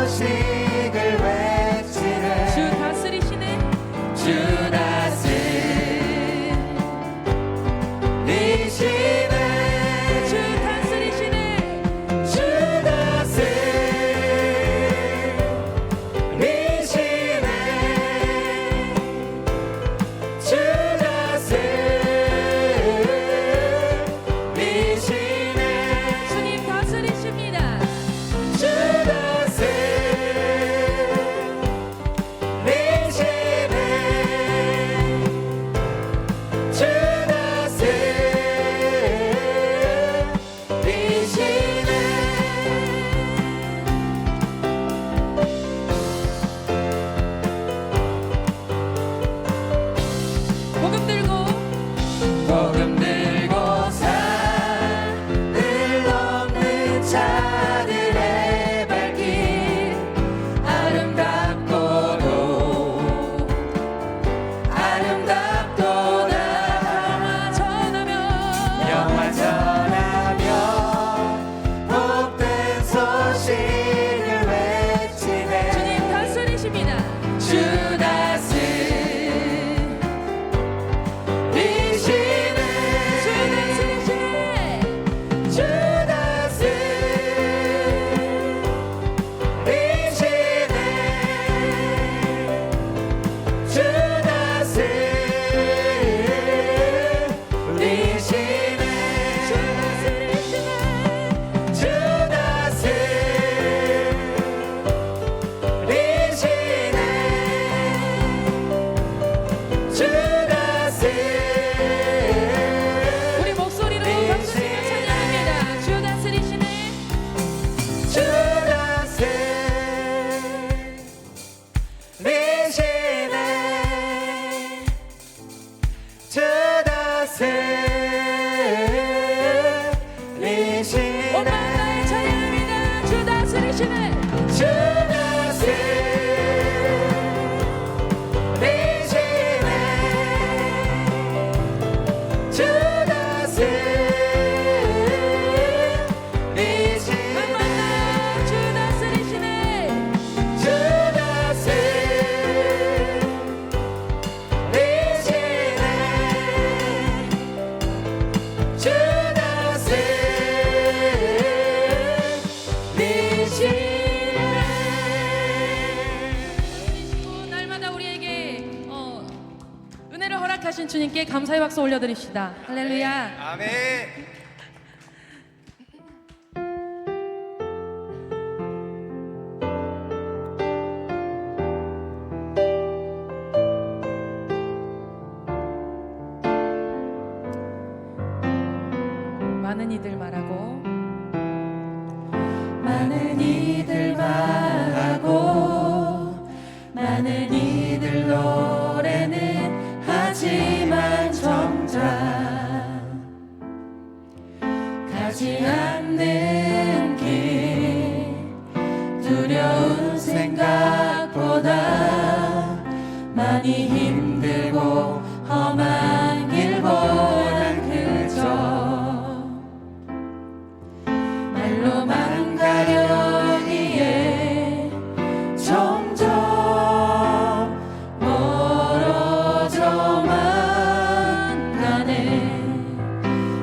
소식을 외치네. 주 다스리시네. 주 다스리시네. 주 다스리시네. 주 다스리시네. 주 다스리시네. 주님 다스리십니다. 주 다스리시네. 주 복음 들고 복음 들고 산을 넘는 자들의 발길 아름답도다 영화 전하며 복된 소식을 외치네. 주님 다스리십니다. 주 다스리시네. 주 다스리시네. 주 다스리시네. 주 다스리시네. 주 다스리시네. 주 우리 목소리로 박수치며 찬양합니다. 주 다스리시네. 주 다스리시네. 주 다스리시네. 온 마음을 찬양합니다. 주 다스리시네. 주 다스리시네. 주 다스리시네. 주 다스리시네. 주 다스리시네. 주 다스리시네. 날마다 우리에게 은혜를 허락하신 주님께 감사의 박수 올려드립시다. 할렐루야. 아멘. 많은 이들 말하고 많은 이들 말하고 많은 이들 노래는 하지만 정작 가지 않는 길 두려운 생각보다 많이 힘들고 험한 길보단 그저 말로만 가려기에 점점 멀어져만 가네.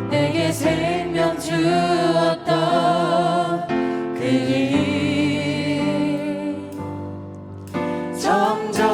내게 생명 주었던 그 길 점점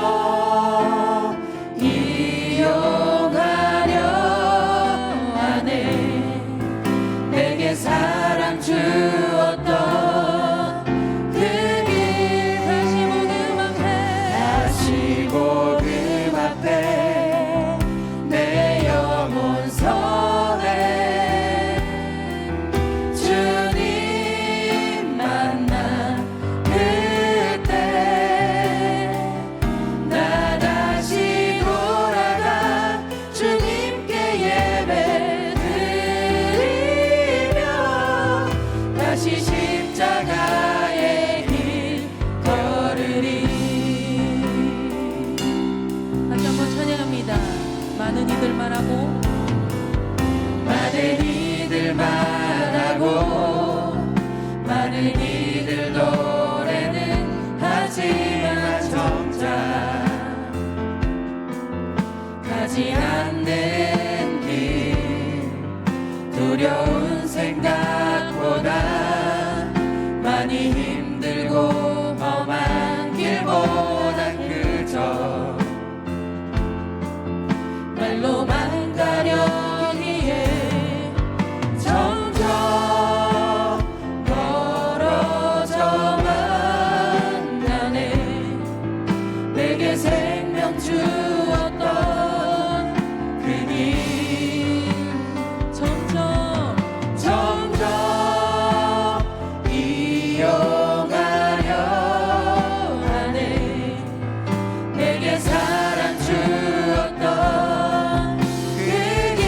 찾아 가지 않는 길 두려운 생각보다 많이 힘들고 험한 길보다 그저 말로만 가려기에 점점 멀어져만 가네. 내게 생명 주었던 그 길 점점 이어가려 하네. 내게 사랑 주었던 그 길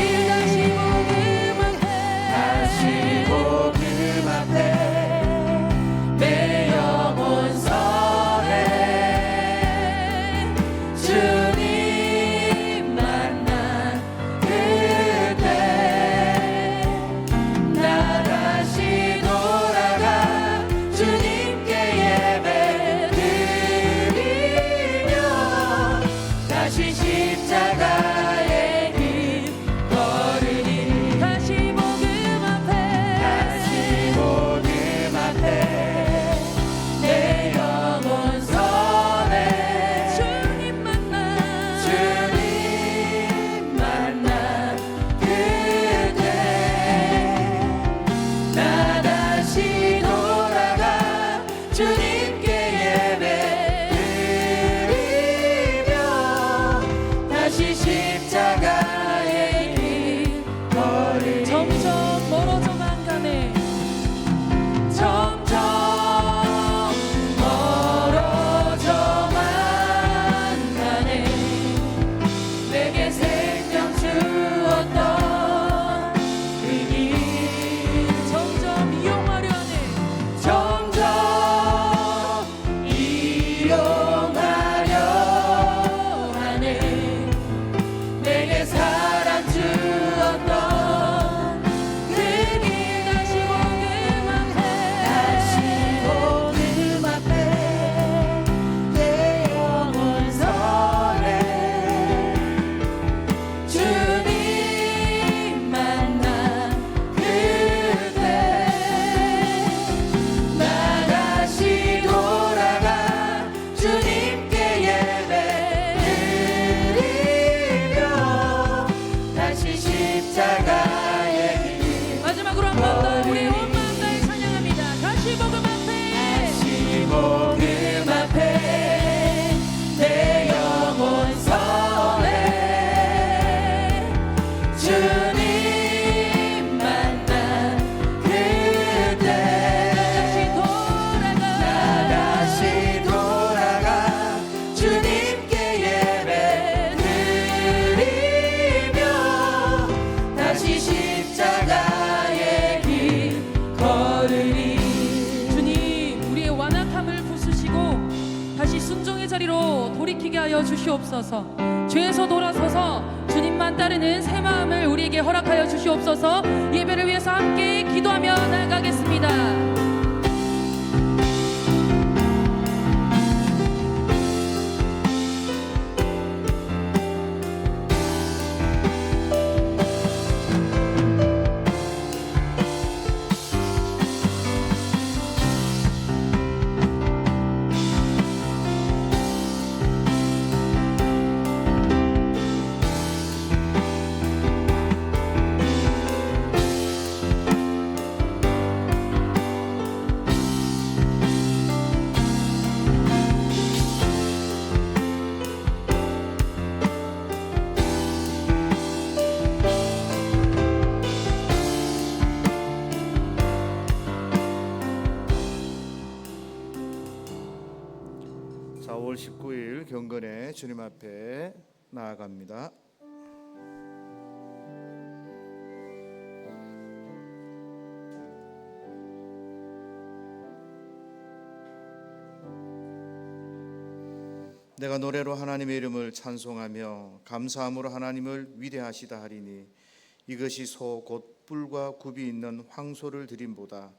다시 복음 앞에 내 영혼 선해 주님 만난 그때 나 다시 돌아가 주님께 예배 드리며 다시 십자가의 길 걸으니 다시 복음 앞에 내 영혼 선해 주님 만난 그때 나 다시 돌아가 주님께 예배 드리며 다시 십자가의 길 걸으니 점점 멀어져만 가네. 점점 멀어져만 가네. 내게 생명 주었던 그 길 점점 이용하려 하네. 점점 이용하려 하네. 내게 사랑 주었던 그 길 다시 복음 앞에 내 영혼 선해 주님 만난 그때 나 다시 돌아가 주님께 예배 드리며 다시 십자가의 길 마지막으로 한 번 더 우리 온 마음 다해 찬양합니다. 다시 복음 앞에 다시 복음 앞에 내 영혼 선해 주님 만난 그때 나 다시 돌아가 주님께 예배 드리며 다시 십자가의 길 걸으니 주님 우리의 완악함을 부수시고 다시 순종의 자리로 돌이키게 하여 주시옵소서. 죄에서 돌아서서 주님만 따르는 새 마음을 우리에게 허락하여 주시옵소서. 예배를 위해서 함께 기도하며 나아가겠습니다. 자, 5월 19일 경건에 주님 앞에 나아갑니다. 내가 노래로 하나님의 이름을 찬송하며 감사함으로 하나님을 위대하시다 하리니 이것이 소 곧 뿔과 굽이 있는 황소를 드림보다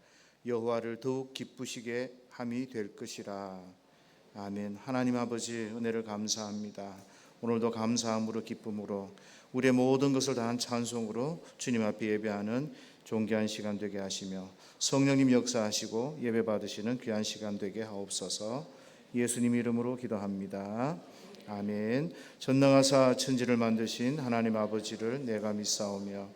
여호와를 더욱 기쁘시게 함이 될 것이라. 아멘. 하나님 아버지 은혜를 감사합니다. 오늘도 감사함으로 기쁨으로 우리의 모든 것을 다한 찬송으로 주님 앞에 예배하는 존귀한 시간 되게 하시며 성령님 역사하시고 예배 받으시는 귀한 시간 되게 하옵소서. 예수님 이름으로 기도합니다. 아멘. 전능하사 천지를 만드신 하나님 아버지를 내가 믿사오며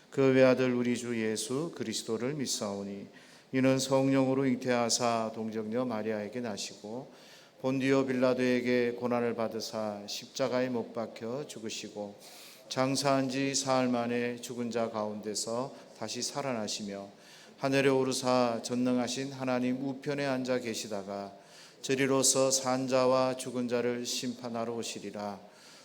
그 외아들 우리 주 예수 그리스도를 믿사오니 이는 성령으로 잉태하사 동정녀 마리아에게 나시고 본디오 빌라도에게 고난을 받으사 십자가에 못 박혀 죽으시고 장사한 지 사흘 만에 죽은 자 가운데서 다시 살아나시며 하늘에 오르사 전능하신 하나님 우편에 앉아 계시다가 저리로서 산 자와 죽은 자를 심판하러 오시리라.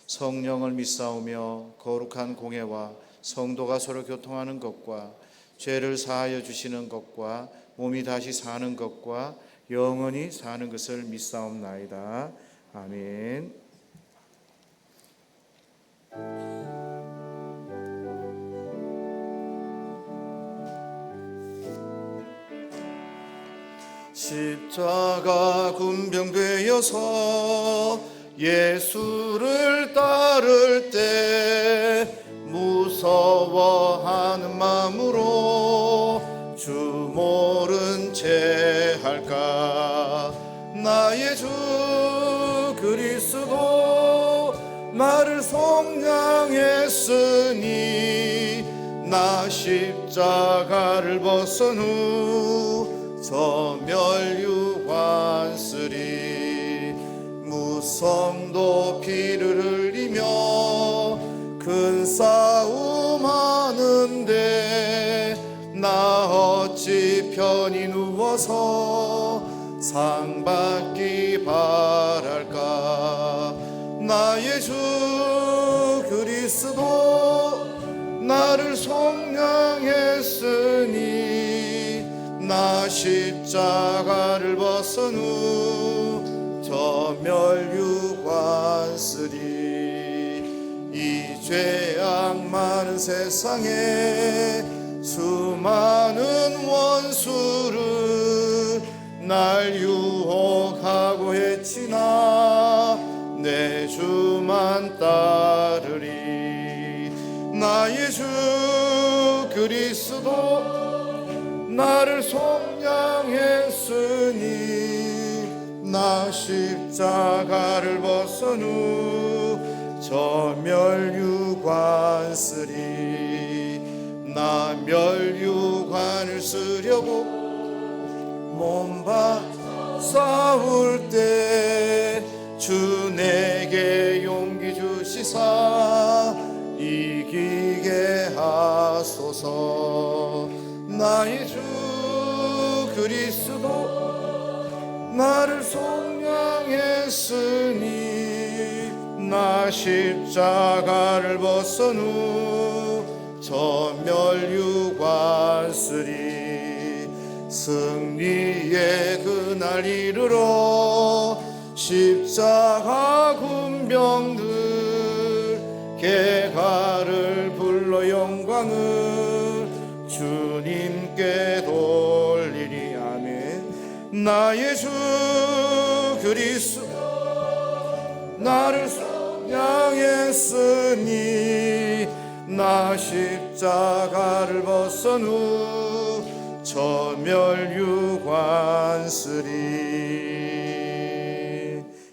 성령을 믿사오며 거룩한 공회와 성도가 서로 교통하는 것과 죄를 사하여 주시는 것과 몸이 다시 사는 것과 영원히 사는 것을 믿사옵나이다. 아멘. 십자가 군병되어서 예수를 따를 때 무서워하는 마음으로 주 모른 채 할까. 나의 주 그리스도 나를 속량했으니 나 십자가를 벗은 후 저 멸류관 쓰리. 무성도 피를 흘리며 큰 싸움 하는데 나 어찌 편히 누워서 상 받기 바랄까. 나의 주 그리스도 나를 속량했으니 나 십자가를 벗은 후 저 멸류관 쓰리. 이 죄악 많은 세상에 수많은 원수를 날 유혹하고 해치나 내 주만 따르리. 나의 주 그리스도 나를 속량했으니 나 십자가를 벗은 후 저 멸류관 쓰리. 나 멸류관을 쓰려고 몸바 싸울 때 주 내게 용기 주시사 이기게 하소서. 나의 주 그리스도 나를 속량했으니 나 십자가를 벗은 후 저 멸류관 쓰리. 승리의 그날 이르러 십자가 군병들 개가를 불러 영광을 주님께 돌리리. 아멘. 나의 주 그리스도 나를 속량했으니 나 십자가를 벗은 후 저 멸류관 쓰리.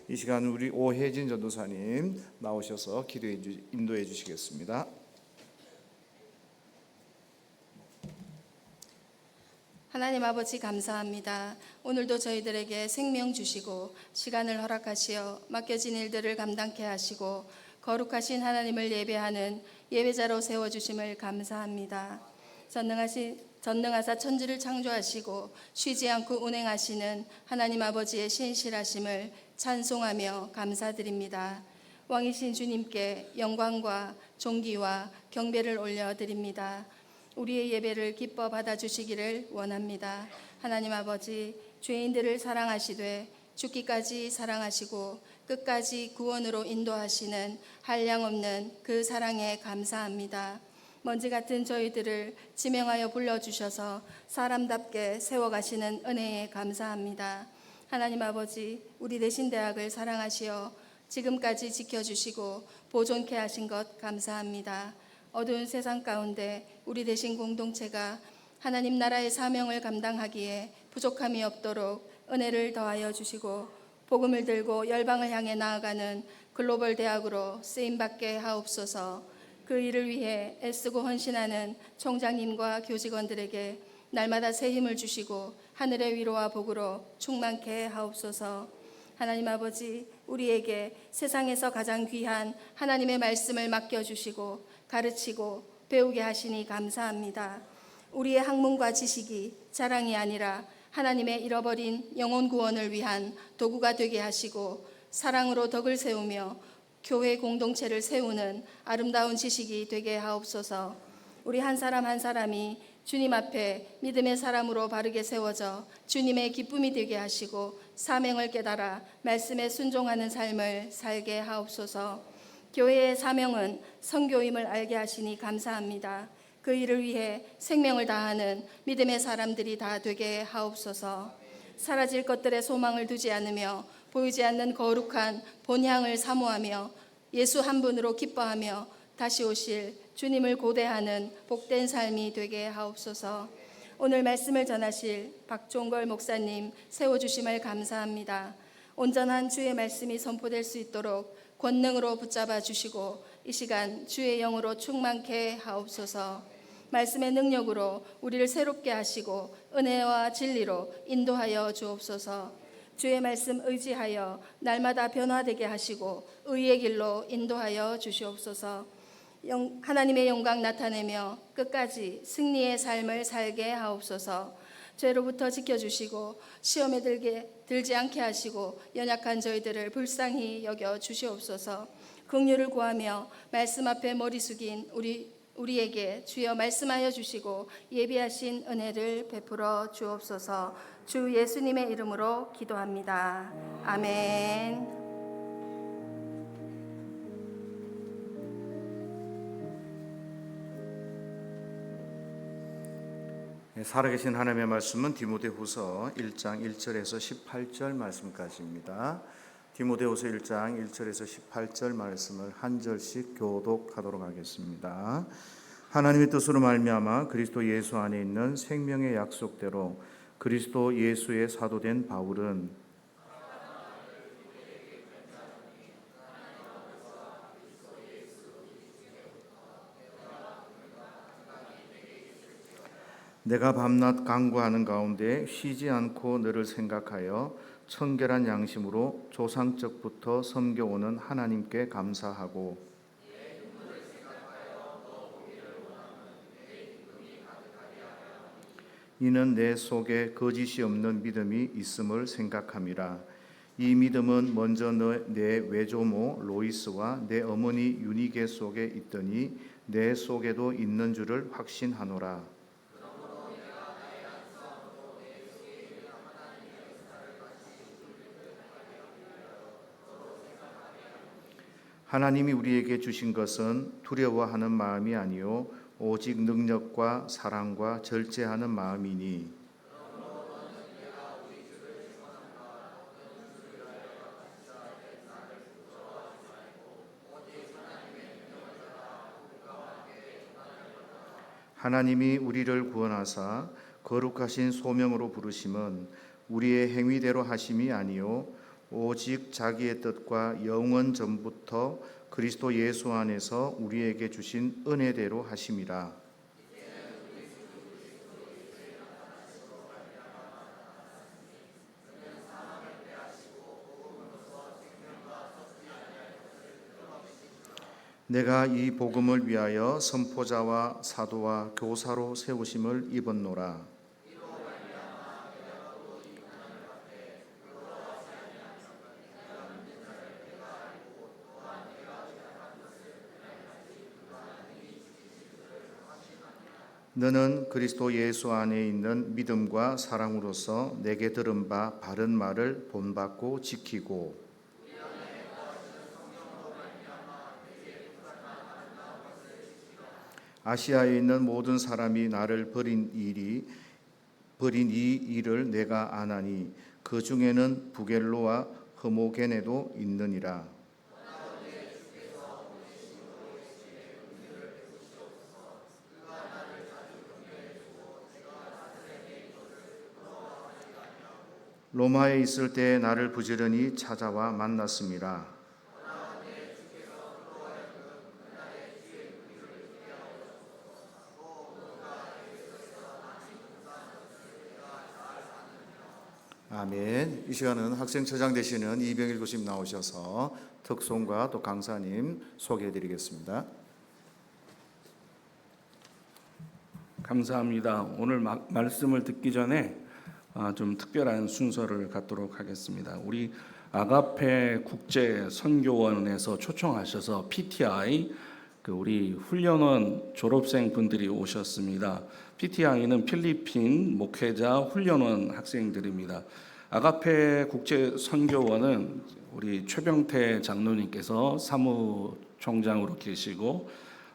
이 시간 우리 오혜진 전도사님 나오셔서 인도해 주시겠습니다. 하나님 아버지 감사합니다. 오늘도 저희들에게 생명 주시고 시간을 허락하시어 맡겨진 일들을 감당케 하시고 거룩하신 하나님을 예배하는 예배자로 세워주심을 감사합니다. 전능하사 천지를 창조하시고 쉬지 않고 운행하시는 하나님 아버지의 신실하심을 찬송하며 감사드립니다. 왕이신 주님께 영광과 존귀와 경배를 올려드립니다. 우리의 예배를 기뻐 받아주시기를 원합니다. 하나님 아버지, 죄인들을 사랑하시되 죽기까지 사랑하시고 끝까지 구원으로 인도하시는 한량없는 그 사랑에 감사합니다. 먼지 같은 저희들을 지명하여 불러주셔서 사람답게 세워가시는 은혜에 감사합니다. 하나님 아버지, 우리 대신대학을 사랑하시어 지금까지 지켜주시고 보존케 하신 것 감사합니다. 어두운 세상 가운데 우리 대신 공동체가 하나님 나라의 사명을 감당하기에 부족함이 없도록 은혜를 더하여 주시고 복음을 들고 열방을 향해 나아가는 글로벌 대학으로 쓰임받게 하옵소서. 그 일을 위해 애쓰고 헌신하는 총장님과 교직원들에게 날마다 새 힘을 주시고 하늘의 위로와 복으로 충만케 하옵소서. 하나님 아버지, 우리에게 세상에서 가장 귀한 하나님의 말씀을 맡겨주시고 가르치고 배우게 하시니 감사합니다. 우리의 학문과 지식이 자랑이 아니라 하나님의 잃어버린 영혼 구원을 위한 도구가 되게 하시고 사랑으로 덕을 세우며 교회 공동체를 세우는 아름다운 지식이 되게 하옵소서. 우리 한 사람 한 사람이 주님 앞에 믿음의 사람으로 바르게 세워져 주님의 기쁨이 되게 하시고 사명을 깨달아 말씀에 순종하는 삶을 살게 하옵소서. 교회의 사명은 선교임을 알게 하시니 감사합니다. 그 일을 위해 생명을 다하는 믿음의 사람들이 다 되게 하옵소서. 사라질 것들의 소망을 두지 않으며 보이지 않는 거룩한 본향을 사모하며 예수 한 분으로 기뻐하며 다시 오실 주님을 고대하는 복된 삶이 되게 하옵소서. 오늘 말씀을 전하실 박종걸 목사님 세워주심을 감사합니다. 온전한 주의 말씀이 선포될 수 있도록 권능으로 붙잡아 주시고 이 시간 주의 영으로 충만케 하옵소서. 말씀의 능력으로 우리를 새롭게 하시고 은혜와 진리로 인도하여 주옵소서. 주의 말씀 의지하여 날마다 변화되게 하시고 의의 길로 인도하여 주시옵소서. 하나님의 영광 나타내며 끝까지 승리의 삶을 살게 하옵소서. 죄로부터 지켜주시고 시험에 들지 않게 하시고 연약한 저희들을 불쌍히 여겨 주시옵소서. 긍휼을 구하며 말씀 앞에 머리 숙인 우리에게 주여 말씀하여 주시고 예비하신 은혜를 베풀어 주옵소서. 주 예수님의 이름으로 기도합니다. 아멘. 살아계신 하나님의 말씀은 디모데후서 1장 1절에서 18절 말씀까지입니다. 디모데후서 1장 1절에서 18절 말씀을 한 절씩 교독하도록 하겠습니다. 하나님의 뜻으로 말미암아 그리스도 예수 안에 있는 생명의 약속대로 그리스도 예수의 사도된 바울은 내가 밤낮 간구하는 가운데 쉬지 않고 너를 생각하여 청결한 양심으로 조상적부터 섬겨오는 하나님께 감사하고 이는 내 속에 거짓이 없는 믿음이 있음을 생각함이라. 이 믿음은 먼저 내 외조모 로이스와 내 어머니 유니게 속에 있더니 내 속에도 있는 줄을 확신하노라. 하나님이 우리에게 주신 것은 두려워하는 마음이 아니요 오직 능력과 사랑과 절제하는 마음이니 하나님이 우리를 구원하사 거룩하신 소명으로 부르심은 우리의 행위대로 하심이 아니요 오직 자기의 뜻과 영원 전부터 그리스도 예수 안에서 우리에게 주신 은혜대로 하심이라. 내가 이 복음을 위하여 선포자와 사도와 교사로 세우심을 입었노라. 너는 그리스도 예수 안에 있는 믿음과 사랑으로서 내게 들은 바 바른 말을 본받고 지키고 아시아에 있는 모든 사람이 나를 버린 이 일을 내가 아나니 그 중에는 부겔로와 흐모게네도 있느니라. 로마에 있을 때 나를 부지런히 찾아와 만났습니다. 아멘. 이 시간은 학생처장 되시는 이병일 교수님 나오셔서 특송과 또 강사님 소개해 드리겠습니다. 감사합니다. 오늘 말씀을 듣기 전에 좀 특별한 순서를 갖도록 하겠습니다. 우리 아가페 국제 선교원에서 초청하셔서 PTI 우리 훈련원 졸업생 분들이 오셨습니다. PTI는 필리핀 목회자 훈련원 학생들입니다. 아가페 국제 선교원은 우리 최병태 장로님께서 사무총장으로 계시고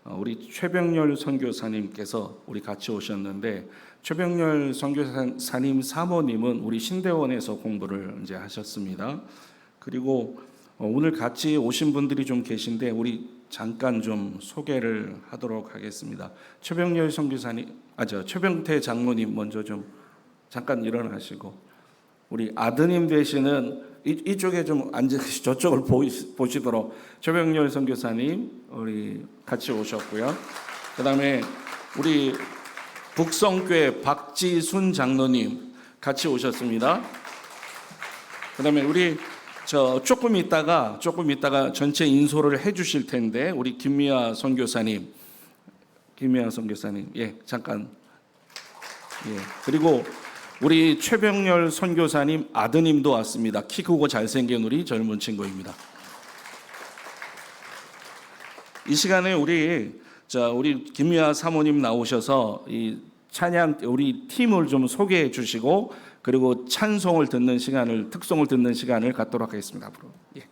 우리 최병렬 선교사님께서 우리 같이 오셨는데, 최병렬 선교사님 사모님은 우리 신대원에서 공부를 이제 하셨습니다. 그리고 오늘 같이 오신 분들이 좀 계신데 우리 잠깐 좀 소개를 하도록 하겠습니다. 최병렬 선교사님, 최병태 장로님 먼저 좀 잠깐 일어나시고, 우리 아드님 되시는 이쪽에 좀 앉으시, 저쪽을 보시도록 최병렬 선교사님 우리 같이 오셨고요. 그다음에 우리 북성교회 박지순 장로님 같이 오셨습니다. 그다음에 우리 조금 있다가 전체 인솔을 해주실 텐데 우리 김미아 선교사님, 예, 잠깐, 예, 그리고 우리 최병렬 선교사님 아드님도 왔습니다. 키 크고 잘생긴 우리 젊은 친구입니다. 이 시간에 우리 김미아 사모님 나오셔서 이 찬양 우리 팀을 좀 소개해 주시고, 그리고 찬송을 듣는 시간을, 특송을 듣는 시간을 갖도록 하겠습니다. 앞으로. 예.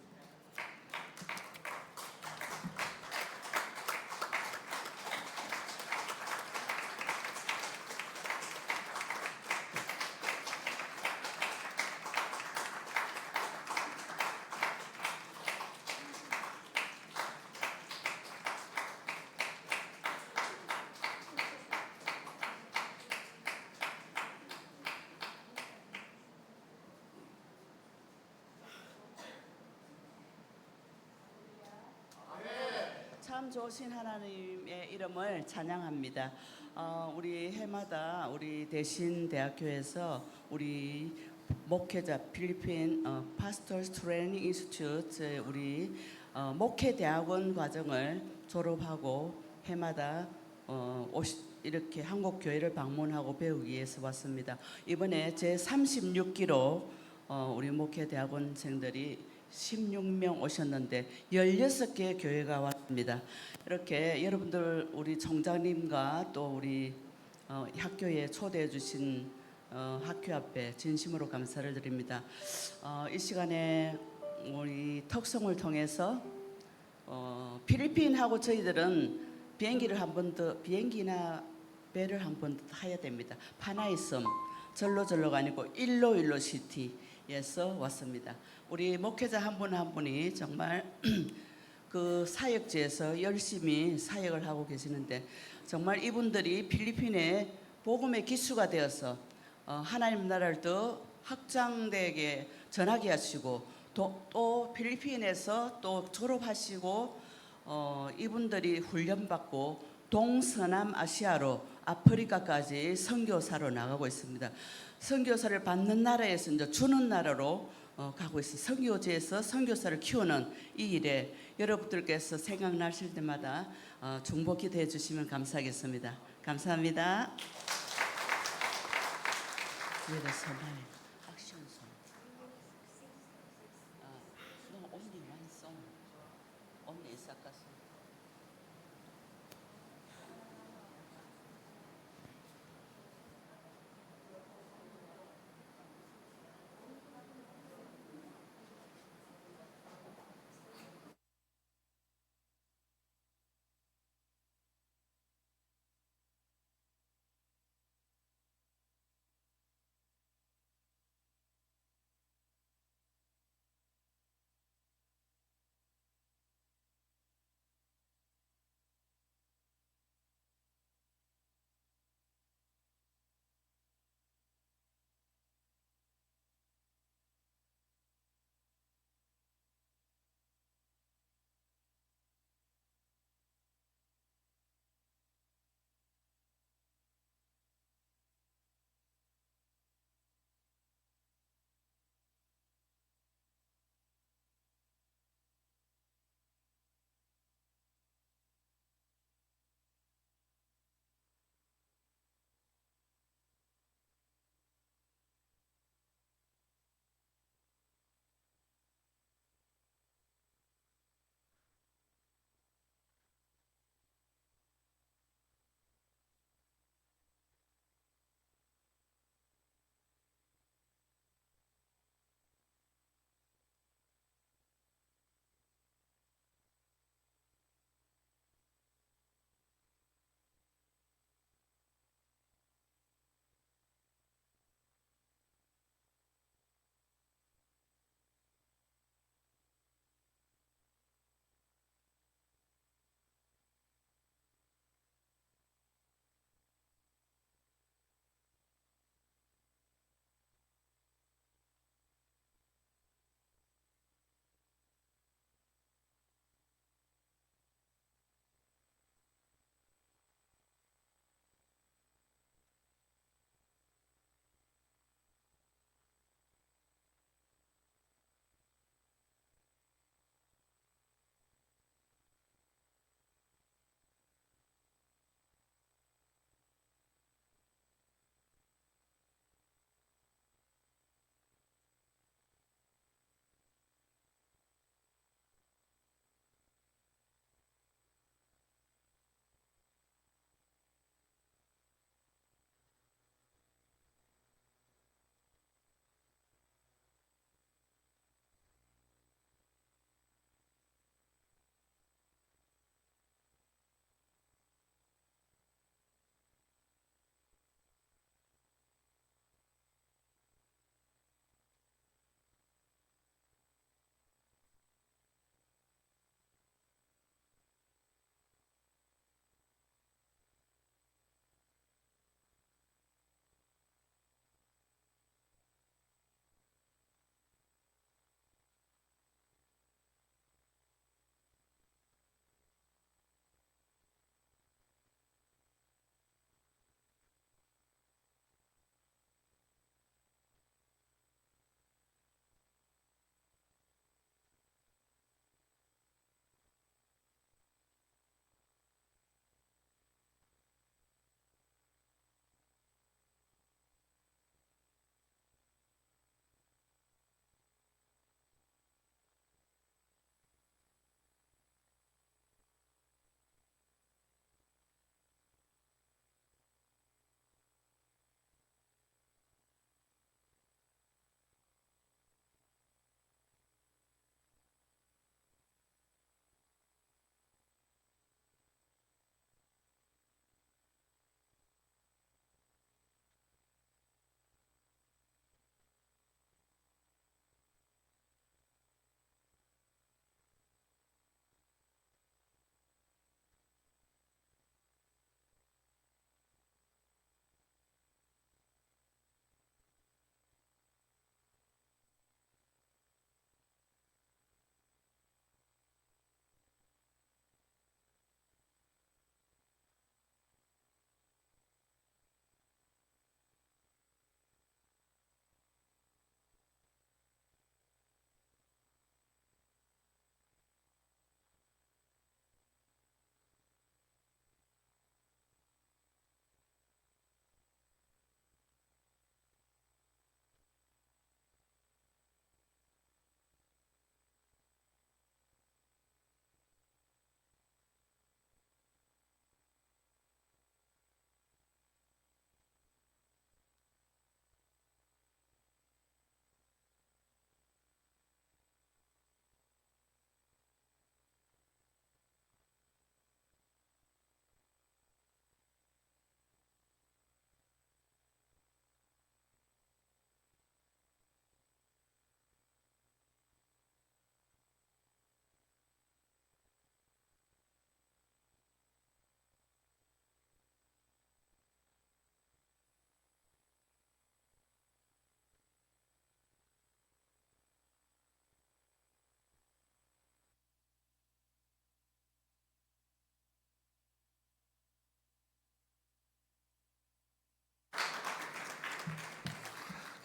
참 좋으신 하나님의 이름을 찬양합니다. 우리 해마다 우리 대신대학교에서 우리 목회자 필리핀 파스터스 트레이닝 인스티튜트 우리 목회 대학원 과정을 졸업하고 해마다 이렇게 한국 교회를 방문하고 배우기 위해서 왔습니다. 이번에 제 36기로 우리 목회 대학원생들이 16명 오셨는데 16개 교회가 왔습니다. 이렇게 여러분들 우리 총장님과 또 우리 학교에 초대해 주신 학교 앞에 진심으로 감사를 드립니다. 이 시간에 우리 특송을 통해서 필리핀하고 저희들은 비행기나 배를 한 번 더 타야 됩니다. 파나이섬 절로가 아니고 일로 시티에서 왔습니다. 우리 목회자 한 분 한 분이 정말 그 사역지에서 열심히 사역을 하고 계시는데, 정말 이분들이 필리핀에 복음의 기수가 되어서 하나님 나라를 더 확장되게 전하게 하시고, 또 필리핀에서 또 졸업하시고 이분들이 훈련받고 동서남 아시아로 아프리카까지 선교사로 나가고 있습니다. 선교사를 받는 나라에서 이제 주는 나라로 가고 있어요. 선교지에서 선교사를 키우는 이 일에 여러분들께서 생각나실 때마다 중보 기도해 주시면 감사하겠습니다. 감사합니다.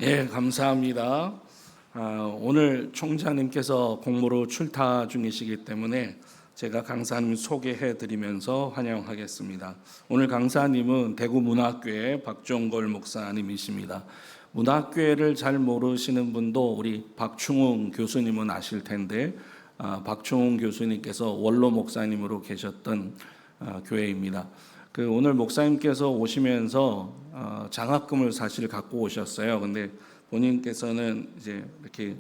예, 감사합니다. 오늘 총장님께서 공무로 출타 중이시기 때문에 제가 강사님 소개해드리면서 환영하겠습니다. 오늘 강사님은 대구 문학교의 박종걸 목사님이십니다. 문학교를 잘 모르시는 분도 우리 박충웅 교수님은 아실 텐데 박충웅 교수님께서 원로 목사님으로 계셨던 교회입니다. 오늘 목사님께서 오시면서 장학금을 사실 갖고 오셨어요. 근데 본인께서는 이제 이렇게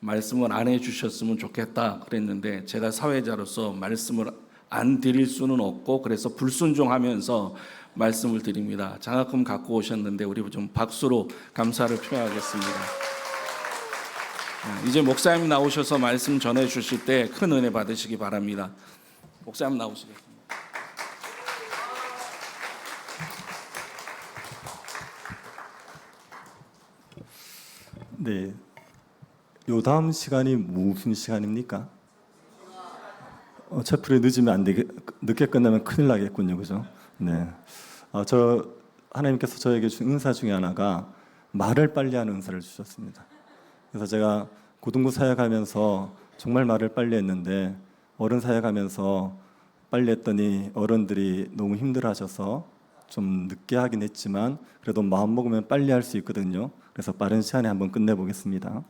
말씀을 안 해주셨으면 좋겠다 그랬는데 제가 사회자로서 말씀을 안 드릴 수는 없고 그래서 불순종하면서 말씀을 드립니다. 장학금 갖고 오셨는데 우리 좀 박수로 감사를 표하겠습니다. 이제 목사님 나오셔서 말씀 전해 주실 때 큰 은혜 받으시기 바랍니다. 목사님 나오시겠습니다. 네, 요 다음 시간이 무슨 시간입니까? 채플이 늦으면 안 되게 늦게 끝나면 큰일 나겠군요, 그죠? 네, 저 하나님께서 저에게 준 은사 중에 하나가 말을 빨리 하는 은사를 주셨습니다. 그래서 제가 고등부 사역하면서 정말 말을 빨리 했는데 어른 사역하면서 빨리 했더니 어른들이 너무 힘들어하셔서 좀 늦게 하긴 했지만 그래도 마음 먹으면 빨리 할 수 있거든요. 그래서 빠른 시간에 한번 끝내보겠습니다.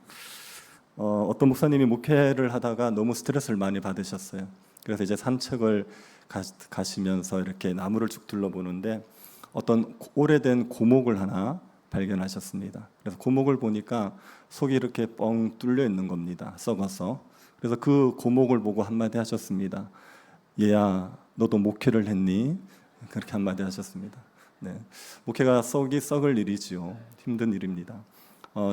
어떤 목사님이 목회를 하다가 너무 스트레스를 많이 받으셨어요. 그래서 이제 산책을 가시면서 이렇게 나무를 쭉 둘러보는데 어떤 오래된 고목을 하나 발견하셨습니다. 그래서 고목을 보니까 속이 이렇게 뻥 뚫려 있는 겁니다. 썩어서. 그래서 그 고목을 보고 한마디 하셨습니다. 얘야, 너도 목회를 했니? 그렇게 한마디 하셨습니다. 네, 목회가 썩을 일이지요. 힘든 일입니다.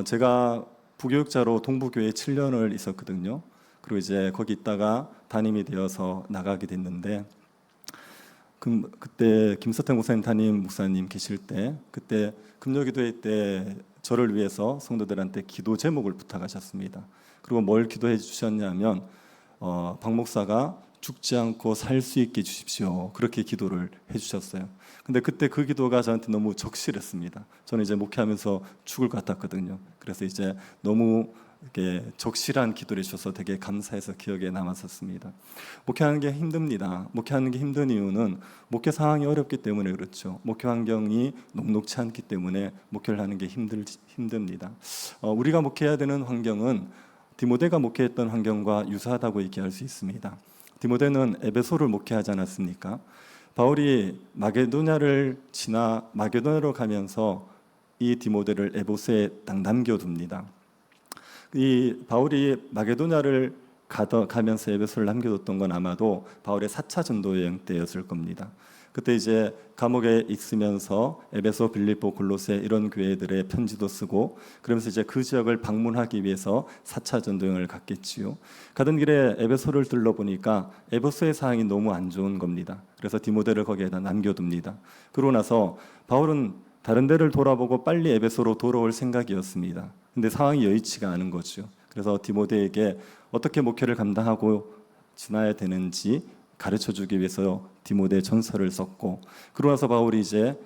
제가 부교육자로 동부교회에 7년을 있었거든요. 그리고 이제 거기 있다가 담임이 되어서 나가게 됐는데 그때 김서태 목사님 담임 목사님 계실 때 그때 금요기도회 때 저를 위해서 성도들한테 기도 제목을 부탁하셨습니다. 그리고 뭘 기도해 주셨냐면 박 목사가 죽지 않고 살 수 있게 해주십시오. 그렇게 기도를 해주셨어요. 근데 그때 그 기도가 저한테 너무 적실했습니다. 저는 이제 목회하면서 죽을 것 같았거든요. 그래서 이제 너무 이렇게 적실한 기도를 해주셔서 되게 감사해서 기억에 남았었습니다. 목회하는 게 힘듭니다. 목회하는 게 힘든 이유는 목회 상황이 어렵기 때문에 그렇죠. 목회 환경이 녹록치 않기 때문에 목회를 하는 게 힘듭니다. 우리가 목회해야 되는 환경은 디모데가 목회했던 환경과 유사하다고 얘기할 수 있습니다. 디모데는 에베소를 목회하지 않았습니까? 바울이 마게도냐를 지나 마게도냐로 가면서 이 디모데를 에베소에 딱 남겨둡니다. 이 바울이 마게도냐를 가면서 에베소를 남겨뒀던 건 아마도 바울의 4차 전도 여행 때였을 겁니다. 그때 이제 감옥에 있으면서 에베소, 빌립보, 골로새 이런 교회들의 편지도 쓰고 그러면서 이제 그 지역을 방문하기 위해서 4차 전도여행을 갔겠지요. 가던 길에 에베소를 둘러보니까 에베소의 상황이 너무 안 좋은 겁니다. 그래서 디모데를 거기에다 남겨둡니다. 그러고 나서 바울은 다른 데를 돌아보고 빨리 에베소로 돌아올 생각이었습니다. 근데 상황이 여의치가 않은 거죠. 그래서 디모데에게 어떻게 목회를 감당하고 지나야 되는지 가르쳐주기 위해서 디모데 전서를 썼고 그러고 나서 바울이 이제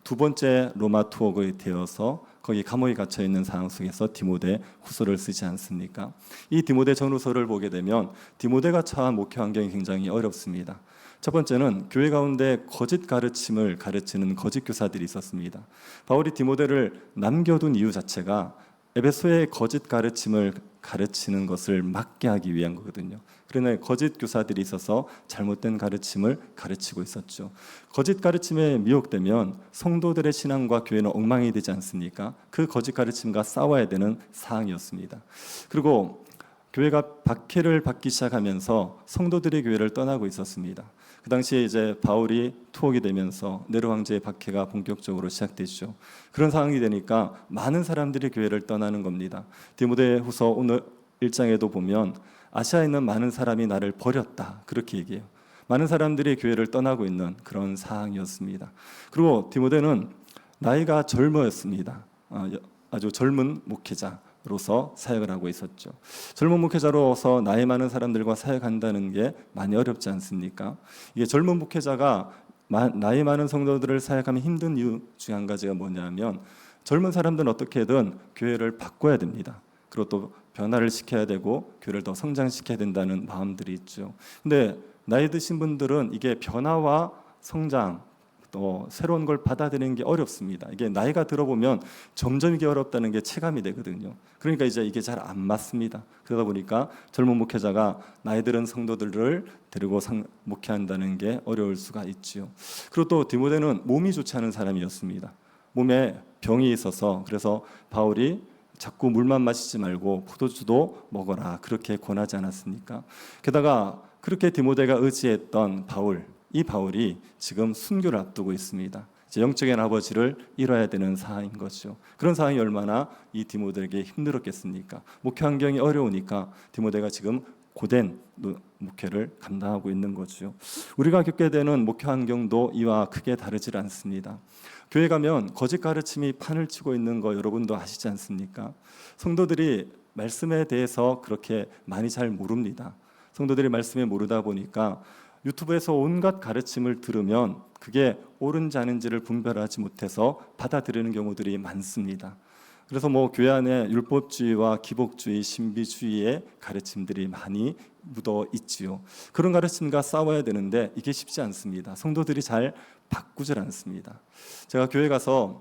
두 번째 로마 투어가 되어서 거기 감옥에 갇혀 있는 상황 속에서 디모데 후서를 쓰지 않습니까? 이 디모데 전후서를 보게 되면 디모데가 처한 목회 환경이 굉장히 어렵습니다. 첫 번째는 교회 가운데 거짓 가르침을 가르치는 거짓 교사들이 있었습니다. 바울이 디모데를 남겨둔 이유 자체가 에베소의 거짓 가르침을 가르치는 것을 막게 하기 위한 거거든요. 그러나 거짓 교사들이 있어서 잘못된 가르침을 가르치고 있었죠. 거짓 가르침에 미혹되면 성도들의 신앙과 교회는 엉망이 되지 않습니까? 그 거짓 가르침과 싸워야 되는 사항이었습니다. 그리고 교회가 박해를 받기 시작하면서 성도들의 교회를 떠나고 있었습니다. 그 당시에 이제 바울이 투옥이 되면서 네로 황제의 박해가 본격적으로 시작됐죠. 그런 상황이 되니까 많은 사람들이 교회를 떠나는 겁니다. 디모데후서 오늘 1장에도 보면 아시아에 있는 많은 사람이 나를 버렸다 그렇게 얘기해요. 많은 사람들이 교회를 떠나고 있는 그런 상황이었습니다. 그리고 디모데는 나이가 젊었습니다. 아주 젊은 목회자. 로서 사역을 하고 있었죠. 젊은 목회자로서 나이 많은 사람들과 사역한다는 게 많이 어렵지 않습니까? 이게 젊은 목회자가 나이 많은 성도들을 사역하면 힘든 이유 중에 한 가지가 뭐냐면 젊은 사람들은 어떻게든 교회를 바꿔야 됩니다. 그리고 또 변화를 시켜야 되고 교회를 더 성장시켜야 된다는 마음들이 있죠. 근데 나이 드신 분들은 이게 변화와 성장 또 새로운 걸 받아들이는 게 어렵습니다. 이게 나이가 들어보면 점점 이게 어렵다는 게 체감이 되거든요. 그러니까 이제 이게 잘 안 맞습니다. 그러다 보니까 젊은 목회자가 나이 들은 성도들을 데리고 목회한다는 게 어려울 수가 있지요. 그리고 또 디모데는 몸이 좋지 않은 사람이었습니다. 몸에 병이 있어서 그래서 바울이 자꾸 물만 마시지 말고 포도주도 먹어라 그렇게 권하지 않았습니까? 게다가 그렇게 디모데가 의지했던 이 바울이 지금 순교를 앞두고 있습니다. 이제 영적인 아버지를 잃어야 되는 상황인 거죠. 그런 상황이 얼마나 이 디모데에게 힘들었겠습니까? 목회 환경이 어려우니까 디모데가 지금 고된 목회를 감당하고 있는 거죠. 우리가 겪게 되는 목회 환경도 이와 크게 다르질 않습니다. 교회 가면 거짓 가르침이 판을 치고 있는 거 여러분도 아시지 않습니까? 성도들이 말씀에 대해서 그렇게 많이 잘 모릅니다. 성도들이 말씀에 모르다 보니까 유튜브에서 온갖 가르침을 들으면 그게 옳은지 아닌지를 분별하지 못해서 받아들이는 경우들이 많습니다. 그래서 교회 안에 율법주의와 기복주의, 신비주의의 가르침들이 많이 묻어 있지요. 그런 가르침과 싸워야 되는데 이게 쉽지 않습니다. 성도들이 잘 바꾸질 않습니다. 제가 교회 가서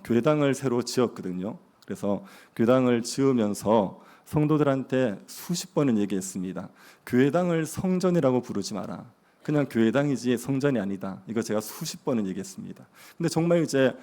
교회당을 새로 지었거든요. 그래서 교회당을 지으면서 성도들한테 수십 번은 얘기했습니다. 교회당을 성전이라고 부르지 마라. 그냥 교회당이지 성전이 아니다. 이거 제가 수십 번은 얘기했습니다. 근데 정말 이제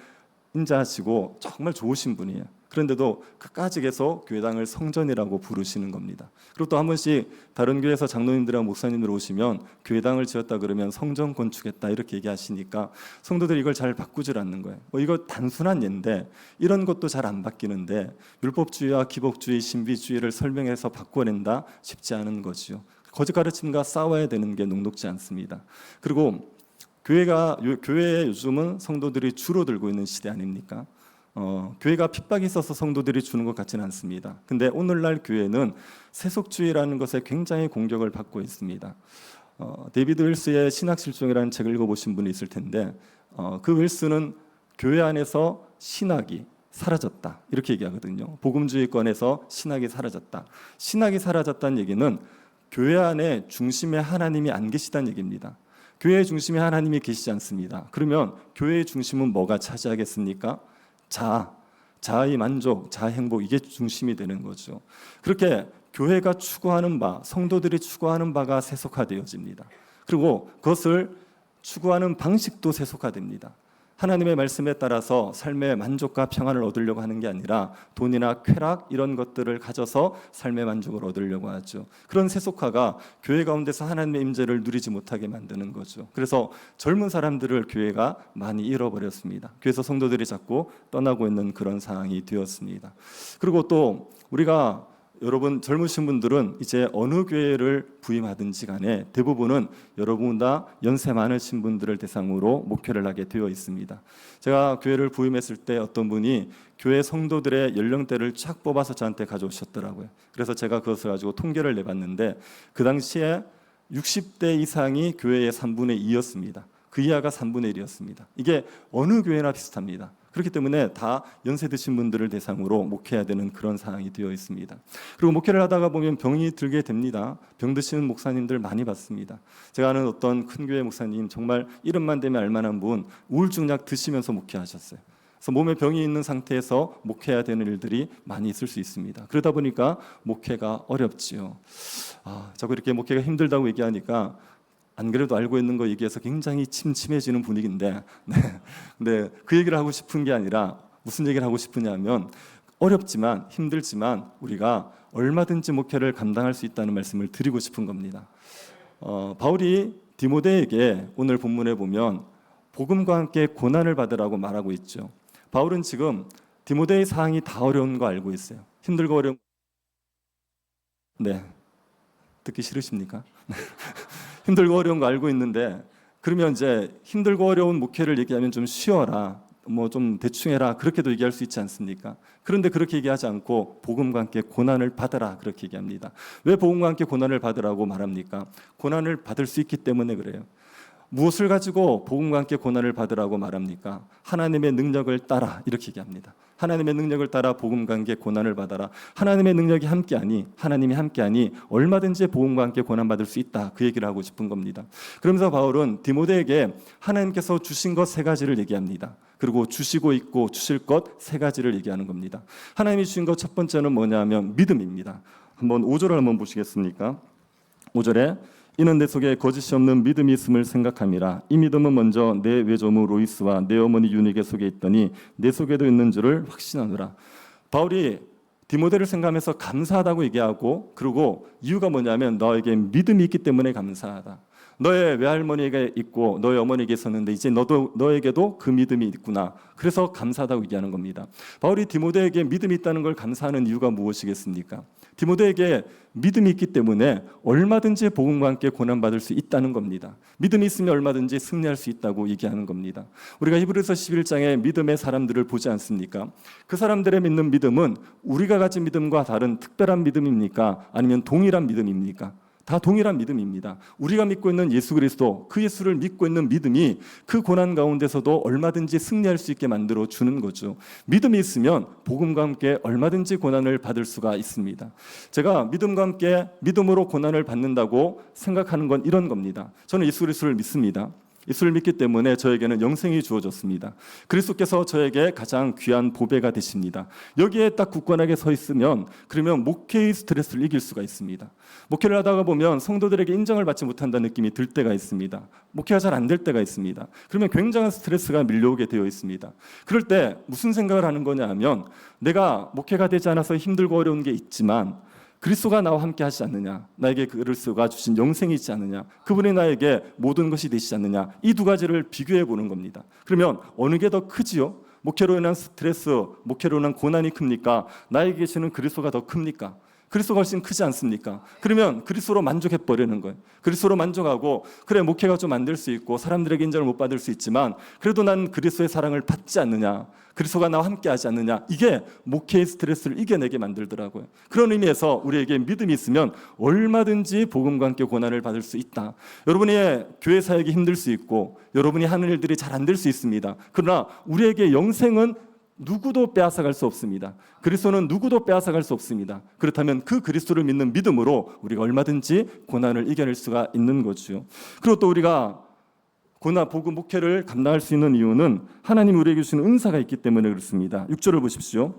인자하시고 정말 좋으신 분이에요. 그런데도 끝까지 계속 교회당을 성전이라고 부르시는 겁니다. 그리고 또 한 번씩 다른 교회에서 장로님들이랑 목사님들 오시면 교회당을 지었다 그러면 성전 건축했다 이렇게 얘기하시니까 성도들이 이걸 잘 바꾸질 않는 거예요. 이거 단순한 예인데 이런 것도 잘 안 바뀌는데 율법주의와 기복주의, 신비주의를 설명해서 바꿔낸다 쉽지 않은 거지요. 거짓 가르침과 싸워야 되는 게 녹록지 않습니다. 그리고 교회에 요즘은 성도들이 줄어들고 있는 시대 아닙니까? 교회가 핍박이 있어서 성도들이 주는 것 같지는 않습니다. 근데 오늘날 교회는 세속주의라는 것에 굉장히 공격을 받고 있습니다. 데이비드 윌스의 신학실종이라는 책을 읽어보신 분이 있을 텐데 그 윌스는 교회 안에서 신학이 사라졌다 이렇게 얘기하거든요. 복음주의권에서 신학이 사라졌다. 신학이 사라졌다는 얘기는 교회 안에 중심에 하나님이 안 계시다는 얘기입니다. 교회의 중심에 하나님이 계시지 않습니다. 그러면 교회의 중심은 뭐가 차지하겠습니까? 자아의 만족, 자아 행복 이게 중심이 되는 거죠. 그렇게 교회가 추구하는 바, 성도들이 추구하는 바가 세속화되어집니다. 그리고 그것을 추구하는 방식도 세속화됩니다. 하나님의 말씀에 따라서 삶의 만족과 평안을 얻으려고 하는 게 아니라 돈이나 쾌락 이런 것들을 가져서 삶의 만족을 얻으려고 하죠. 그런 세속화가 교회 가운데서 하나님의 임재를 누리지 못하게 만드는 거죠. 그래서 젊은 사람들을 교회가 많이 잃어버렸습니다. 교회에서 성도들이 자꾸 떠나고 있는 그런 상황이 되었습니다. 그리고 또 우리가 여러분 젊으신 분들은 이제 어느 교회를 부임하든지 간에 대부분은 여러분보다 연세 많으신 분들을 대상으로 목회를 하게 되어 있습니다. 제가 교회를 부임했을 때 어떤 분이 교회 성도들의 연령대를 쫙 뽑아서 저한테 가져오셨더라고요. 그래서 제가 그것을 가지고 통계를 내봤는데 그 당시에 60대 이상이 교회의 3분의 2였습니다. 그 이하가 3분의 1이었습니다. 이게 어느 교회나 비슷합니다. 그렇기 때문에 다 연세 드신 분들을 대상으로 목회해야 되는 그런 상황이 되어 있습니다. 그리고 목회를 하다가 보면 병이 들게 됩니다. 병 드시는 목사님들 많이 봤습니다. 제가 아는 어떤 큰 교회 목사님 정말 이름만 대면 알만한 분 우울증약 드시면서 목회하셨어요. 그래서 몸에 병이 있는 상태에서 목회해야 되는 일들이 많이 있을 수 있습니다. 그러다 보니까 목회가 어렵지요. 자꾸 이렇게 목회가 힘들다고 얘기하니까 안 그래도 알고 있는 거 얘기해서 굉장히 침침해지는 분위기인데 근데 그 얘기를 하고 싶은 게 아니라 무슨 얘기를 하고 싶으냐면 어렵지만 힘들지만 우리가 얼마든지 목회를 감당할 수 있다는 말씀을 드리고 싶은 겁니다. 바울이 디모데에게 오늘 본문에 보면 복음과 함께 고난을 받으라고 말하고 있죠. 바울은 지금 디모데의 상황이 다 어려운 거 알고 있어요. 힘들고 어려운 듣기 싫으십니까? 힘들고 어려운 거 알고 있는데 그러면 이제 힘들고 어려운 목회를 얘기하면 좀 쉬어라, 좀 대충 해라 그렇게도 얘기할 수 있지 않습니까? 그런데 그렇게 얘기하지 않고 복음과 함께 고난을 받으라 그렇게 얘기합니다. 왜 복음과 함께 고난을 받으라고 말합니까? 고난을 받을 수 있기 때문에 그래요. 무엇을 가지고 복음과 함께 고난을 받으라고 말합니까? 하나님의 능력을 따라 이렇게 얘기합니다. 하나님의 능력을 따라 복음과 함께 고난을 받아라. 하나님의 능력이 함께하니, 하나님이 함께하니 얼마든지 복음과 함께 고난받을 수 있다. 그 얘기를 하고 싶은 겁니다. 그러면서 바울은 디모데에게 하나님께서 주신 것 세 가지를 얘기합니다. 그리고 주시고 있고 주실 것 세 가지를 얘기하는 겁니다. 하나님이 주신 것 첫 번째는 뭐냐면 믿음입니다. 한번 5절을 한번 보시겠습니까? 5절에 이는 내 속에 거짓이 없는 믿음이 있음을 생각함이라. 이 믿음은 먼저 내 외조모 로이스와 내 어머니 유니게 속에 있더니 내 속에도 있는 줄을 확신하노라. 바울이 디모데를 생각하면서 감사하다고 얘기하고, 그리고 이유가 뭐냐면 너에게 믿음이 있기 때문에 감사하다. 너의 외할머니에게 있고 너의 어머니에게 있었는데 이제 너에게도 그 믿음이 있구나. 그래서 감사하다고 얘기하는 겁니다. 바울이 디모데에게 믿음이 있다는 걸 감사하는 이유가 무엇이겠습니까? 디모데에게 믿음이 있기 때문에 얼마든지 복음과 함께 고난받을 수 있다는 겁니다. 믿음이 있으면 얼마든지 승리할 수 있다고 얘기하는 겁니다. 우리가 히브리서 11장에 믿음의 사람들을 보지 않습니까? 그 사람들의 믿는 믿음은 우리가 가진 믿음과 다른 특별한 믿음입니까? 아니면 동일한 믿음입니까? 다 동일한 믿음입니다. 우리가 믿고 있는 예수 그리스도, 그 예수를 믿고 있는 믿음이 그 고난 가운데서도 얼마든지 승리할 수 있게 만들어 주는 거죠. 믿음이 있으면 복음과 함께 얼마든지 고난을 받을 수가 있습니다. 제가 믿음과 함께 믿음으로 고난을 받는다고 생각하는 건 이런 겁니다. 저는 예수 그리스도를 믿습니다. 예수를 믿기 때문에 저에게는 영생이 주어졌습니다. 그리스도께서 저에게 가장 귀한 보배가 되십니다. 여기에 딱 굳건하게 서 있으면 그러면 목회의 스트레스를 이길 수가 있습니다. 목회를 하다가 보면 성도들에게 인정을 받지 못한다는 느낌이 들 때가 있습니다. 목회가 잘 안 될 때가 있습니다. 그러면 굉장한 스트레스가 밀려오게 되어 있습니다. 그럴 때 무슨 생각을 하는 거냐 하면 내가 목회가 되지 않아서 힘들고 어려운 게 있지만 그리스도가 나와 함께 하지 않느냐, 나에게 그리스도가 주신 영생이 있지 않느냐, 그분이 나에게 모든 것이 되시지 않느냐, 이 두 가지를 비교해 보는 겁니다. 그러면 어느 게 더 크지요? 목회로 인한 스트레스, 목회로 인한 고난이 큽니까? 나에게 계시는 그리스도가 더 큽니까? 그리스도가 훨씬 크지 않습니까? 그러면 그리스도로 만족해버리는 거예요. 그리스도로 만족하고 그래 목회가 좀 안 될 수 있고 사람들에게 인정을 못 받을 수 있지만 그래도 난 그리스도의 사랑을 받지 않느냐, 그리스도가 나와 함께 하지 않느냐, 이게 목회의 스트레스를 이겨내게 만들더라고요. 그런 의미에서 우리에게 믿음이 있으면 얼마든지 복음과 함께 고난을 받을 수 있다. 여러분의 교회 사역이 힘들 수 있고 여러분이 하는 일들이 잘 안 될 수 있습니다. 그러나 우리에게 영생은 누구도 빼앗아갈 수 없습니다. 그리스도는 누구도 빼앗아갈 수 없습니다. 그렇다면 그 그리스도를 믿는 믿음으로 우리가 얼마든지 고난을 이겨낼 수가 있는 거죠. 그리고 또 우리가 고난, 복음, 목회를 감당할 수 있는 이유는 하나님이 우리에게 주시는 은사가 있기 때문에 그렇습니다. 6절을 보십시오.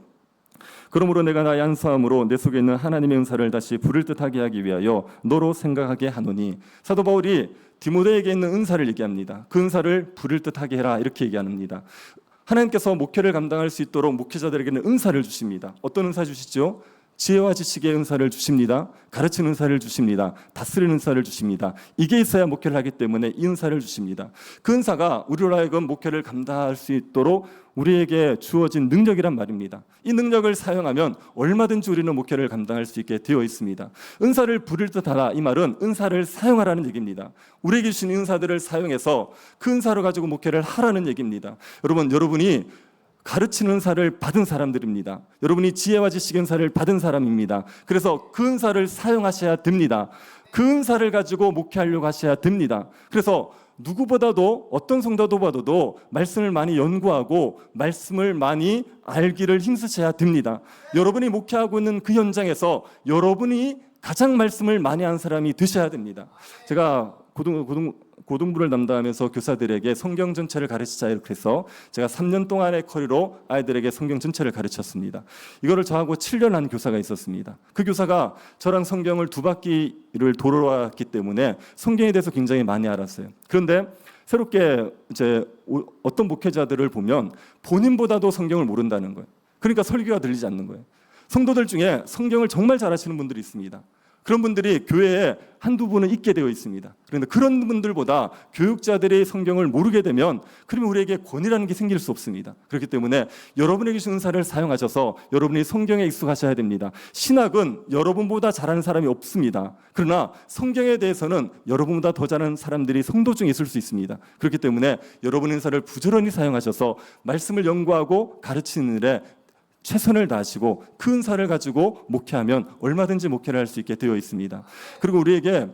그러므로 내가 나의 안수함으로 내 속에 있는 하나님의 은사를 다시 부를 듯하게 하기 위하여 너로 생각하게 하노니. 사도 바울이 디모데에게 있는 은사를 얘기합니다. 그 은사를 부를 듯하게 해라 이렇게 얘기합니다. 하나님께서 목회를 감당할 수 있도록 목회자들에게는 은사를 주십니다. 어떤 은사 주시죠? 지혜와 지식의 은사를 주십니다. 가르치는 은사를 주십니다. 다스리는 은사를 주십니다. 이게 있어야 목회를 하기 때문에 이 은사를 주십니다. 그 은사가 우리로 하여금 목회를 감당할 수 있도록 우리에게 주어진 능력이란 말입니다. 이 능력을 사용하면 얼마든지 우리는 목회를 감당할 수 있게 되어 있습니다. 은사를 부릴 듯하라, 이 말은 은사를 사용하라는 얘기입니다. 우리에게 주신 은사들을 사용해서 그 은사를 가지고 목회를 하라는 얘기입니다. 여러분이 가르치는 은사를 받은 사람들입니다. 여러분이 지혜와 지식의 은사를 받은 사람입니다. 그래서 그 은사를 사용하셔야 됩니다. 그 은사를 가지고 목회하려고 하셔야 됩니다. 그래서 누구보다도 어떤 성도보다도 말씀을 많이 연구하고 말씀을 많이 알기를 힘쓰셔야 됩니다. 여러분이 목회하고 있는 그 현장에서 여러분이 가장 말씀을 많이 아는 사람이 되셔야 됩니다. 제가 고등부를 담당하면서 교사들에게 성경 전체를 가르치자 이렇게 해서 제가 3년 동안의 커리로 아이들에게 성경 전체를 가르쳤습니다. 이거를 저하고 7년 한 교사가 있었습니다. 그 교사가 저랑 성경을 2바퀴를 돌아왔기 때문에 성경에 대해서 굉장히 많이 알았어요. 그런데 새롭게 이제 어떤 목회자들을 보면 본인보다도 성경을 모른다는 거예요. 그러니까 설교가 들리지 않는 거예요. 성도들 중에 성경을 정말 잘하시는 분들이 있습니다. 그런 분들이 교회에 한두 분은 있게 되어 있습니다. 그런데 그런 분들보다 교육자들이 성경을 모르게 되면 그러면 우리에게 권위라는 게 생길 수 없습니다. 그렇기 때문에 여러분에게 주신 은사를 사용하셔서 여러분이 성경에 익숙하셔야 됩니다. 신학은 여러분보다 잘하는 사람이 없습니다. 그러나 성경에 대해서는 여러분보다 더 잘하는 사람들이 성도 중에 있을 수 있습니다. 그렇기 때문에 여러분의 은사를 부지런히 사용하셔서 말씀을 연구하고 가르치는 일에 최선을 다하시고 그 은사를 가지고 목회하면 얼마든지 목회를 할 수 있게 되어 있습니다. 그리고 우리에게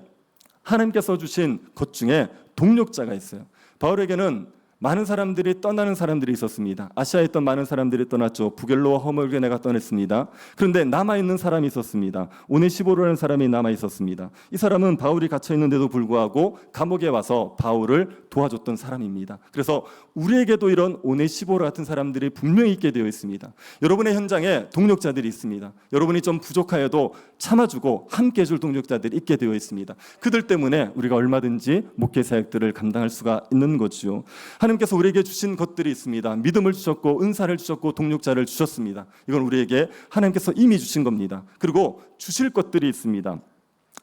하나님께서 주신 것 중에 동력자가 있어요. 바울에게는 많은 사람들이 떠나는 사람들이 있었습니다. 아시아에 있던 많은 사람들이 떠났죠. 부겔로와 허물게네가 떠났습니다. 그런데 남아있는 사람이 있었습니다. 오네시보르라는 사람이 남아있었습니다. 이 사람은 바울이 갇혀있는데도 불구하고 감옥에 와서 바울을 도와줬던 사람입니다. 그래서 우리에게도 이런 오네시보르 같은 사람들이 분명히 있게 되어 있습니다. 여러분의 현장에 동력자들이 있습니다. 여러분이 좀 부족하여도 참아주고 함께 해줄 동력자들이 있게 되어 있습니다. 그들 때문에 우리가 얼마든지 목회 사역들을 감당할 수가 있는 거죠. 하나님께서 우리에게 주신 것들이 있습니다. 믿음을 주셨고 은사를 주셨고 동력자를 주셨습니다. 이건 우리에게 하나님께서 이미 주신 겁니다. 그리고 주실 것들이 있습니다.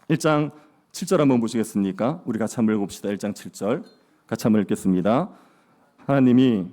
1장 7절 한번 보시겠습니까? 우리 같이 한번 읽어봅시다. 1장 7절 같이 한번 읽겠습니다. 하나님이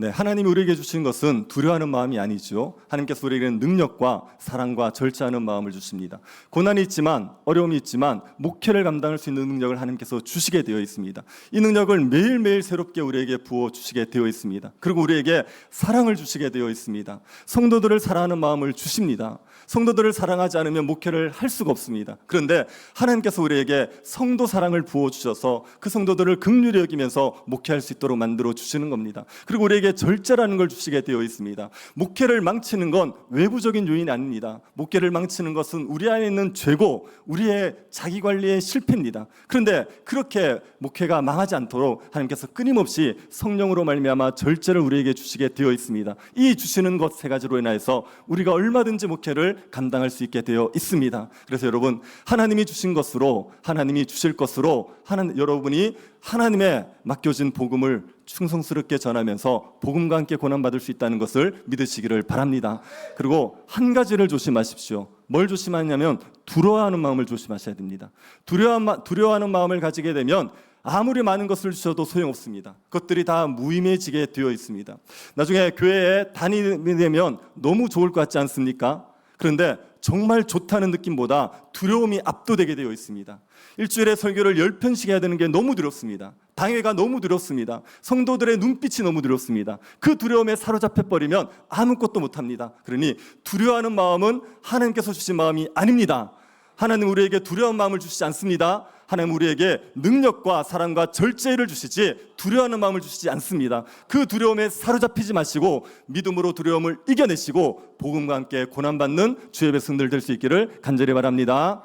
하나님이 우리에게 주신 것은 두려워하는 마음이 아니죠. 하나님께서 우리에게는 능력과 사랑과 절제하는 마음을 주십니다. 고난이 있지만 어려움이 있지만 목회를 감당할 수 있는 능력을 하나님께서 주시게 되어 있습니다. 이 능력을 매일매일 새롭게 우리에게 부어 주시게 되어 있습니다. 그리고 우리에게 사랑을 주시게 되어 있습니다. 성도들을 사랑하는 마음을 주십니다. 성도들을 사랑하지 않으면 목회를 할 수가 없습니다. 그런데 하나님께서 우리에게 성도 사랑을 부어 주셔서 그 성도들을 긍휼히 여기면서 목회할 수 있도록 만들어 주시는 겁니다. 그리고 우리에게 절제라는 걸 주시게 되어 있습니다. 목회를 망치는 건 외부적인 요인이 아닙니다. 목회를 망치는 것은 우리 안에 있는 죄고 우리의 자기관리의 실패입니다. 그런데 그렇게 목회가 망하지 않도록 하나님께서 끊임없이 성령으로 말미암아 절제를 우리에게 주시게 되어 있습니다. 이 주시는 것 세 가지로 인하여서 우리가 얼마든지 목회를 감당할 수 있게 되어 있습니다. 그래서 여러분, 하나님이 주신 것으로, 하나님이 주실 것으로 여러분이 하나님의 맡겨진 복음을 충성스럽게 전하면서 복음과 함께 고난받을 수 있다는 것을 믿으시기를 바랍니다. 그리고 한 가지를 조심하십시오. 뭘 조심하냐면 두려워하는 마음을 조심하셔야 됩니다. 두려워하는 마음을 가지게 되면 아무리 많은 것을 주셔도 소용없습니다. 그것들이 다 무의미해지게 되어 있습니다. 나중에 교회에 다니게 되면 너무 좋을 것 같지 않습니까? 그런데 정말 좋다는 느낌보다 두려움이 압도되게 되어 있습니다. 일주일에 설교를 10편씩 해야 되는 게 너무 두렵습니다. 당회가 너무 두렵습니다. 성도들의 눈빛이 너무 두렵습니다. 그 두려움에 사로잡혀 버리면 아무것도 못합니다. 그러니 두려워하는 마음은 하나님께서 주신 마음이 아닙니다. 하나님 우리에게 두려운 마음을 주시지 않습니다. 하나님 우리에게 능력과 사랑과 절제를 주시지 두려워하는 마음을 주시지 않습니다. 그 두려움에 사로잡히지 마시고 믿음으로 두려움을 이겨내시고 복음과 함께 고난받는 주의 백성들 될 수 있기를 간절히 바랍니다.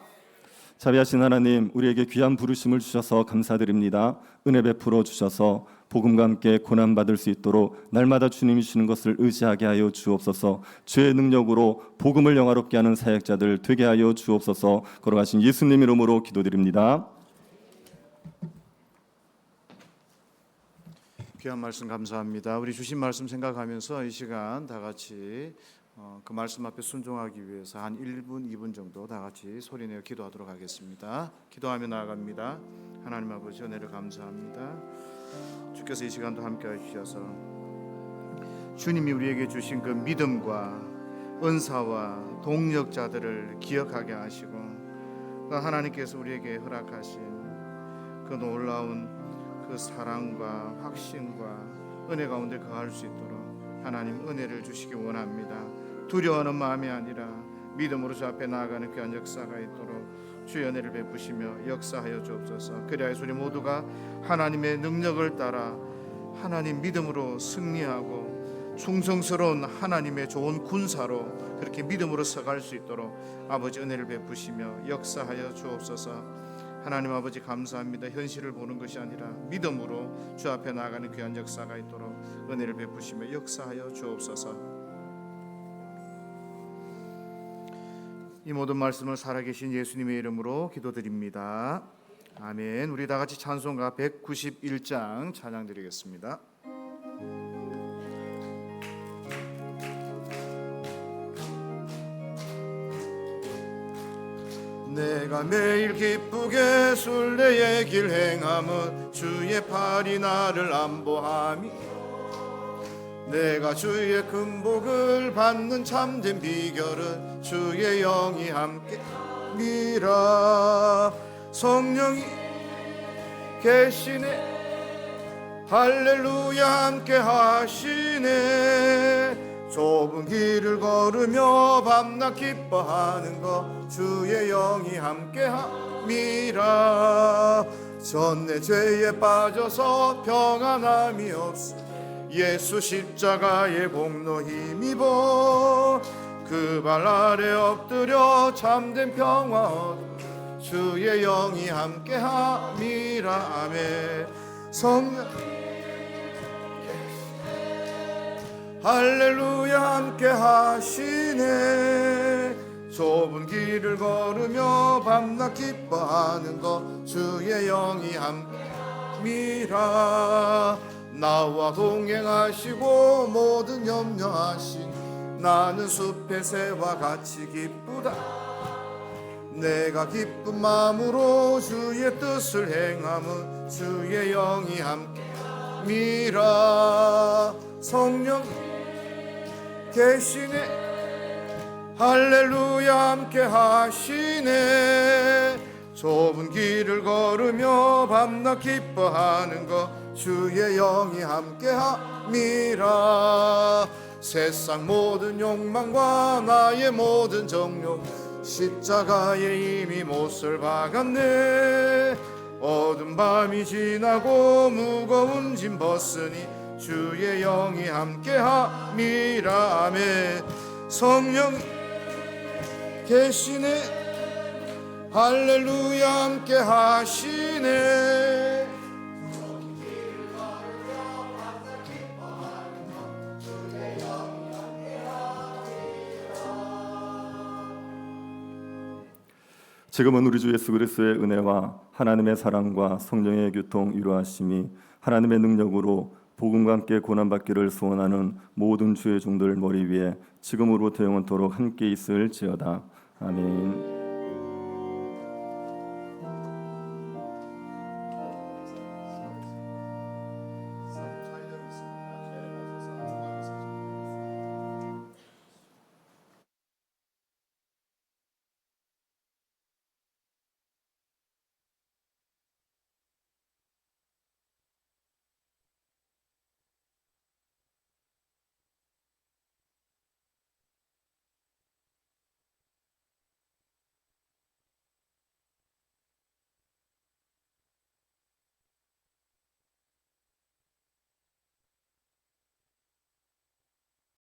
자비하신 하나님, 우리에게 귀한 부르심을 주셔서 감사드립니다. 은혜 베풀어 주셔서 복음과 함께 고난받을 수 있도록 날마다 주님이 주시는 것을 의지하게 하여 주옵소서. 주의 능력으로 복음을 영화롭게 하는 사역자들 되게 하여 주옵소서. 걸어가신 예수님 이름으로 기도드립니다. 귀한 말씀 감사합니다. 우리 주신 말씀 생각하면서 이 시간 다 같이 그 말씀 앞에 순종하기 위해서 한 1분, 2분 정도 다 같이 소리내어 기도하도록 하겠습니다. 기도하며 나아갑니다. 하나님 아버지 은혜를 감사합니다. 주께서 이 시간도 함께 해주셔서 주님이 우리에게 주신 그 믿음과 은사와 동력자들을 기억하게 하시고 그 하나님께서 우리에게 허락하신 그 놀라운 그 사랑과 확신과 은혜 가운데 거할 수 있도록 하나님 은혜를 주시기 원합니다. 두려워하는 마음이 아니라 믿음으로 주 앞에 나아가는 귀한 역사가 있도록 주의 은혜를 베푸시며 역사하여 주옵소서. 그리하여 우리 모두가 하나님의 능력을 따라 하나님 믿음으로 승리하고 충성스러운 하나님의 좋은 군사로 그렇게 믿음으로 서갈 수 있도록 아버지 은혜를 베푸시며 역사하여 주옵소서. 하나님 아버지 감사합니다. 현실을 보는 것이 아니라 믿음으로 주 앞에 나아가는 귀한 역사가 있도록 은혜를 베푸시며 역사하여 주옵소서. 이 모든 말씀을 살아계신 예수님의 이름으로 기도드립니다. 아멘. 우리 다 같이 찬송가 191장 찬양 드리겠습니다. 내가 매일 기쁘게 순례의 길 행함은 주의 팔이 나를 안보함이 내가 주의 금복을 받는 참된 비결은 주의 영이 함께 미라 성령이 계시네 할렐루야 함께 하시네 좁은 길을 걸어 걸으며 밤낮 기뻐하는 것 주의 영이 함께함이라. 전내 죄에 빠져서 평안함이 없어 예수 십자가의 공로 힘입어 그 발 아래 엎드려 참된 평화 얻어 주의 영이 함께함이라. 아멘. 성령 할렐루야 함께 하시네. 좁은 길을 걸으며 밤낮 기뻐하는 것 주의 영이 함께함이라. 나와 동행하시고 모든 염려하신 나는 숲의 새와 같이 기쁘다. 내가 기쁜 마음으로 주의 뜻을 행함은 주의 영이 함께함이라. 성령 계시네. 할렐루야 함께 하시네. 좁은 길을 걸으며 밤낮 기뻐하는 것 주의 영이 함께함이라. 세상 모든 욕망과 나의 모든 정욕 십자가에 이미 못을 박았네. 어두운 밤이 지나고 무거운 짐 벗으니 주의 영이 함께함이라. 아멘. 성령 계시네. 할렐루야 함께 하시네. 지금은 우리 주 예수 그리스도의 은혜와 하나님의 사랑과 성령의 교통 위로하심이 하나님의 능력으로 복음과 함께 고난받기를 소원하는 모든 주의 종들 머리 위에 지금으로부터 영원토록 함께 있을지어다. 아멘.